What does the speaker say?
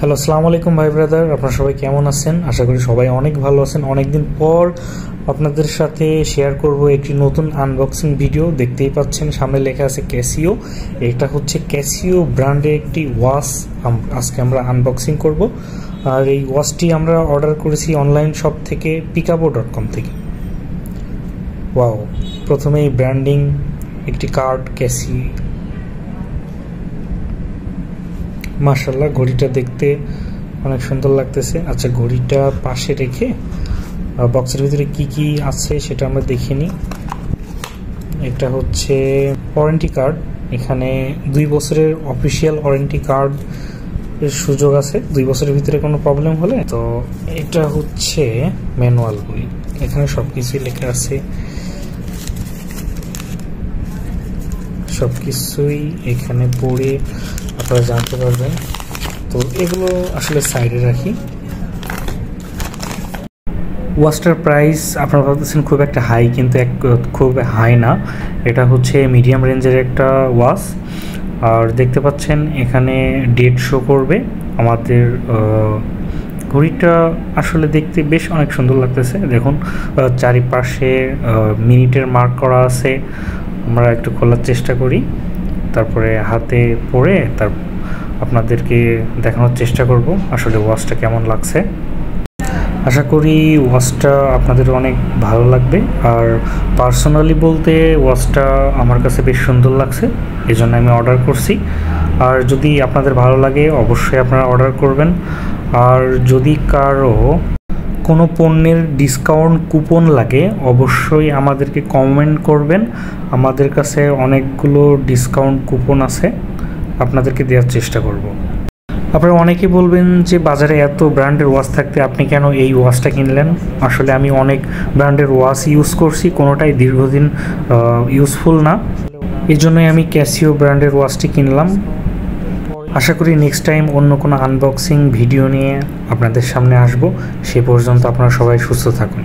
Hello, আসসালামু আলাইকুম ভাই ব্রাদার। আপনারা সবাই কেমন আছেন? আশা করি সবাই অনেক ভালো আছেন। অনেকদিন পর আপনাদের সাথে শেয়ার করব একটি নতুন আনবক্সিং ভিডিও। দেখতেই পাচ্ছেন সামনে লেখা আছে ক্যাসিও। এটা হচ্ছে ক্যাসিও ব্র্যান্ডের একটি ওয়াচ আজকে আমরা আনবক্সিং করব। আর এই ওয়াচটি আমরা অর্ডার করেছি অনলাইন শপ থেকে picapo.com থেকে। ওয়াও, প্রথমেই ব্র্যান্ডিং, একটি কার্ড, ক্যাসি। মাশাআল্লাহ, ঘড়িটা দেখতে অনেক সুন্দর লাগতেছে। আচ্ছা, ঘড়িটা পাশে রেখে বক্সের ভিতরে কি কি আছে সেটা আমরা দেখে নিই। এটা হচ্ছে ওয়ারেন্টি কার্ড। এখানে 2 বছরের অফিসিয়াল ওয়ারেন্টি কার্ড এর সুযোগ আছে 2 বছরের ভিতরে কোনো প্রবলেম হলে। তো এটা হচ্ছে ম্যানুয়াল বই, এখানে সবকিছুই লেখা আছে, সবকিছুই এখানে পড়ে আপনারা জানতে পারবেন। তো এগুলো আসলে সাইডে রাখি। ওয়াচটার প্রাইস আপনারা ভাবতেছেন খুব একটা হাই, কিন্তু খুব হাই না। এটা হচ্ছে মিডিয়াম রেঞ্জের একটা ওয়াচ। আর দেখতে পাচ্ছেন এখানে ডেট শো করবে আমাদের। ঘড়িটা আসলে দেখতে বেশ অনেক সুন্দর লাগতেছে। দেখুন চারিপাশে মিনিটের মার্ক করা আছে। আমরা একটু খোলার চেষ্টা করি, তারপরে হাতে পরে আপনাদেরকে দেখানোর চেষ্টা করব আসলে ওয়াচটা কেমন লাগছে। আশা করি ওয়াচটা আপনাদের অনেক ভালো লাগবে। আর পার্সোনালি বলতে ওয়াচটা আমার কাছে বেশ সুন্দর লাগছে, এজন্য আমি অর্ডার করছি। আর যদি আপনাদের ভালো লাগে অবশ্যই আপনারা অর্ডার করবেন। আর যদি কারো কোনো পণ্যের ডিসকাউন্ট কুপন লাগে অবশ্যই আমাদেরকে কমেন্ট করবেন। আমাদের কাছে অনেকগুলো ডিসকাউন্ট কুপন আছে, আপনাদেরকে দেওয়ার চেষ্টা করব। আপনারা অনেকে বলবেন যে বাজারে এত ব্র্যান্ডের ওয়াচ থাকতে আপনি কেন এই ওয়াচটা কিনলেন? আসলে আমি অনেক ব্র্যান্ডের ওয়াচ ইউজ করছি, কোনোটাই দীর্ঘদিন ইউজফুল না, এই জন্যই আমি ক্যাসিও ব্র্যান্ডের ওয়াচটি কিনলাম। আশা করি নেক্সট টাইম অন্য কোনো আনবক্সিং ভিডিও নিয়ে আপনাদের সামনে আসব। সে পর্যন্ত আপনারা সবাই সুস্থ থাকুন।